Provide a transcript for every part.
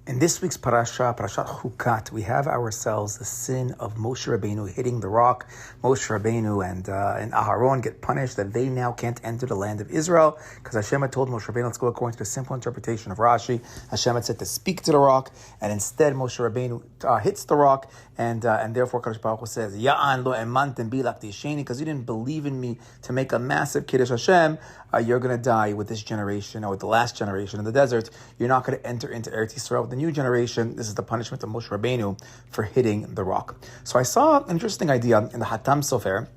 In this week's parasha, Parashat Hukat, we have ourselves the sin of Moshe Rabbeinu hitting the rock. Moshe Rabbeinu and Aharon get punished that they now can't enter the land of Israel because Hashem had told Moshe Rabbeinu, let's go according to the simple interpretation of Rashi. Hashem had said to speak to the rock, and instead Moshe Rabbeinu hits the rock, and therefore Kadosh Baruch Hu says, Ya'an lo emanten bi l'ktisheni, because you didn't believe in me to make a massive Kiddush Hashem, you're going to die with this generation, or with the last generation in the desert. You're not going to enter into Eretz Yisrael. The new generation, this is the punishment of Moshe Rabbeinu for hitting the rock. So I saw an interesting idea in the Hatam Sofer.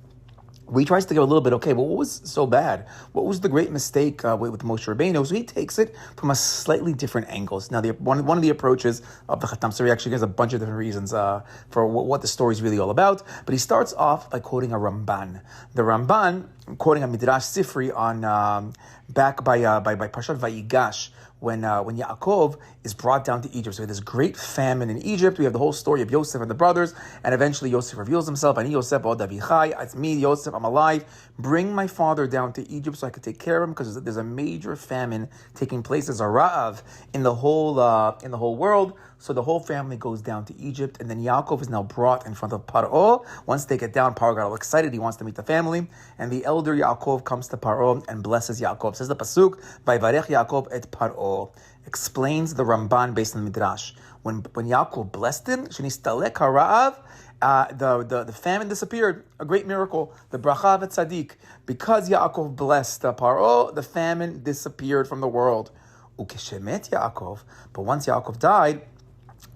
We tries to give a little bit, okay, but what was so bad? What was the great mistake with Moshe Rabbeinu? So he takes it from a slightly different angles. Now, one of the approaches of the Hatam Sofer actually gives a bunch of different reasons for what the story is really all about. But he starts off by quoting a Ramban. The Ramban, quoting a Midrash Sifri on back by Parshat Vayigash, when Yaakov is brought down to Egypt. So we have this great famine in Egypt. We have the whole story of Yosef and the brothers, and eventually Yosef reveals himself. Ani Yosef od Avichai, it's me, Yosef, I'm alive. Bring my father down to Egypt so I could take care of him, because there's a major famine taking place. There's a ra'av in the whole world. So the whole family goes down to Egypt, and then Yaakov is now brought in front of Paro. Once they get down, Paro got all excited. He wants to meet the family, and the elder Yaakov comes to Paro and blesses Yaakov. Says the pasuk, "Vayvarech Yaakov et Paro." Explains the Ramban based on the Midrash. When Yaakov blessed him, shenistalek harav, the famine disappeared. A great miracle. The bracha of tzaddik. Because Yaakov blessed Paro, the famine disappeared from the world. Ukeshemet Yaakov, but once Yaakov died,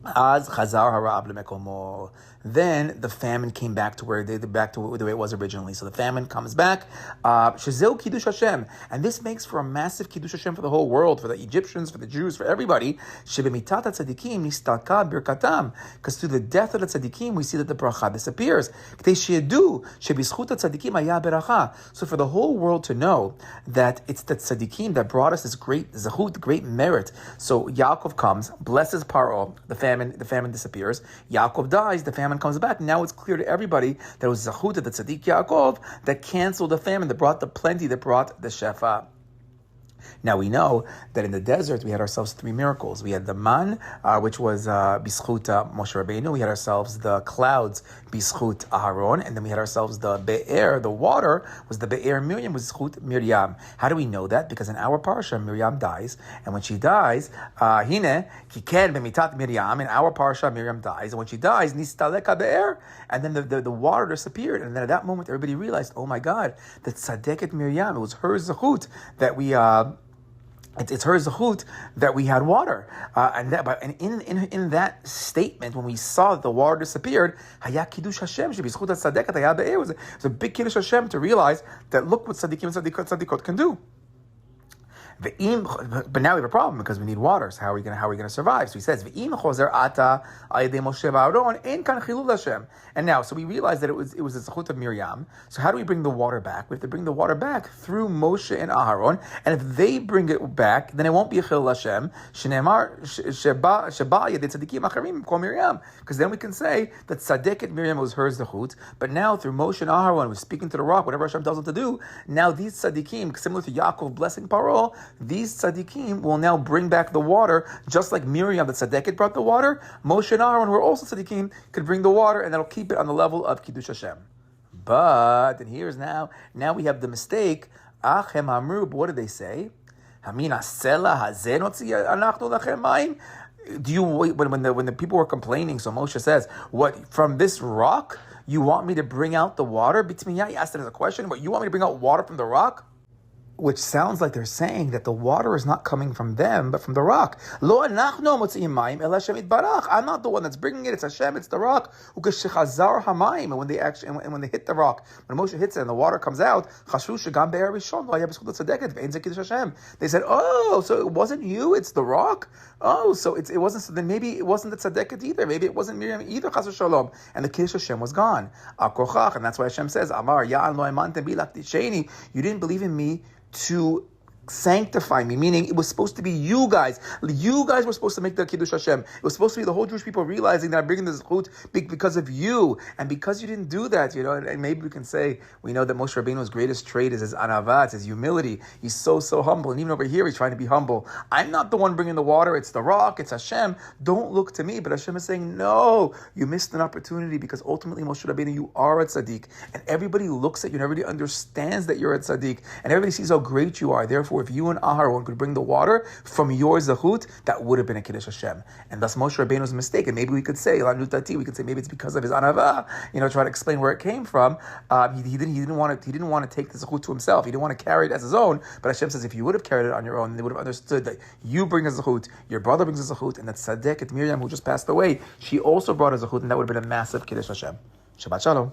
Az Chazar Harab lemekomo. Then the famine came back to the way it was originally. So the famine comes back. Shezeu Kiddush Hashem, and this makes for a massive Kiddush Hashem for the whole world, for the Egyptians, for the Jews, for everybody. Shebemitat tzadikim nistalka birkatam, because through the death of the tzadikim we see that the bracha disappears. K'tei sheyedu shebizchut tzadikim haya beracha. So for the whole world to know that it's the tzadikim that brought us this great zechut, great merit. So Yaakov comes, blesses Paro, the famine disappears. Yaakov dies, the famine comes back. Now it's clear to everybody that it was Zechut, the Tzaddik Yaakov, that canceled the famine, that brought the plenty, that brought the Shefa. Now we know that in the desert we had ourselves three miracles. We had the man, which was B'schut Moshe Rabbeinu. We had ourselves the clouds, B'schut Aharon, and then we had ourselves the Be'er, the water, was the Be'er Miriam, was B'schut Miriam. How do we know that? Because in our parsha, Miriam dies, and when she dies, Hine, Kiken B'mitat Miriam, in our parsha, Miriam dies, and when she dies, Nistaleka Be'er, and then the water disappeared, and then at that moment everybody realized, oh my God, that Tzadeket Miriam, it was her Zechut that we... It's her zechut that we had water, and in that statement, when we saw that the water disappeared, haya kiddush Hashem shebizchut tzaddikat haya be'er. It was a big kiddush Hashem to realize that look what tzaddikim and tzaddikot can do. But now we have a problem because we need water. So how are we going to survive? So he says, and now, so we realized that it was the zechut of Miriam. So how do we bring the water back? We have to bring the water back through Moshe and Aharon. And if they bring it back, then it won't be a chil Hashem. Because then we can say that tzaddiket Miriam was her zechut. But now through Moshe and Aharon, we're speaking to the rock, whatever Hashem tells them to do. Now these tzaddikim, similar to Yaakov blessing Paro, these tzaddikim will now bring back the water, just like Miriam, the tzaddiket, brought the water. Moshe and Aaron, who are also tzaddikim, could bring the water, and that'll keep it on the level of Kiddush Hashem. But, and here's now we have the mistake. Achem Amru, what did they say? Hamina Sela Hazenotzi Anachnu Lachem Mayim. Do you when the people were complaining? So Moshe says, "What, from this rock you want me to bring out the water?" Bitmiya, he asked it as a question. But you want me to bring out water from the rock? Which sounds like they're saying that the water is not coming from them, but from the rock. Lo anachnu motziim mayim el Hashem itbarach. I'm not the one that's bringing it. It's Hashem. It's the rock. Ukeshechazar hamayim. And when they hit the rock, when Moshe hits it and the water comes out, chashu shegam be'er rishon lo haya b'zchut tzaddiket ve'en ze kiddush Hashem. They said, oh, so it wasn't you. It's the rock. Oh, so it wasn't. So then maybe it wasn't the tzaddiket either. Maybe it wasn't Miriam either. Chas v'shalom. And the kiddush Hashem was gone. Akochach. And that's why Hashem says, Amar ya'an lo imantem bi l'ktisheni. You didn't believe in me to sanctify me, meaning it was supposed to be you guys. You guys were supposed to make the Kiddush Hashem. It was supposed to be the whole Jewish people realizing that I'm bringing this Zechut because of you. And because you didn't do that, and maybe we can say, we know that Moshe Rabbeinu's greatest trait is his anava, it's his humility. He's so humble. And even over here, he's trying to be humble. I'm not the one bringing the water. It's the rock. It's Hashem. Don't look to me. But Hashem is saying, no, you missed an opportunity, because ultimately, Moshe Rabbeinu, you are a tzaddik. And everybody looks at you and everybody understands that you're a tzaddik. And everybody sees how great you are. Therefore, if you and Aharon could bring the water from your Zechut, that would have been a Kiddush Hashem. And thus Moshe Rabbeinu's mistake. And maybe we could say, we could say maybe it's because of his anava, try to explain where it came from. He didn't want to take the Zechut to himself. He didn't want to carry it as his own. But Hashem says, if you would have carried it on your own, they would have understood that you bring a Zechut, your brother brings a Zechut, and that Tzaddik, Miriam, who just passed away, she also brought a Zechut, and that would have been a massive Kiddush Hashem. Shabbat Shalom.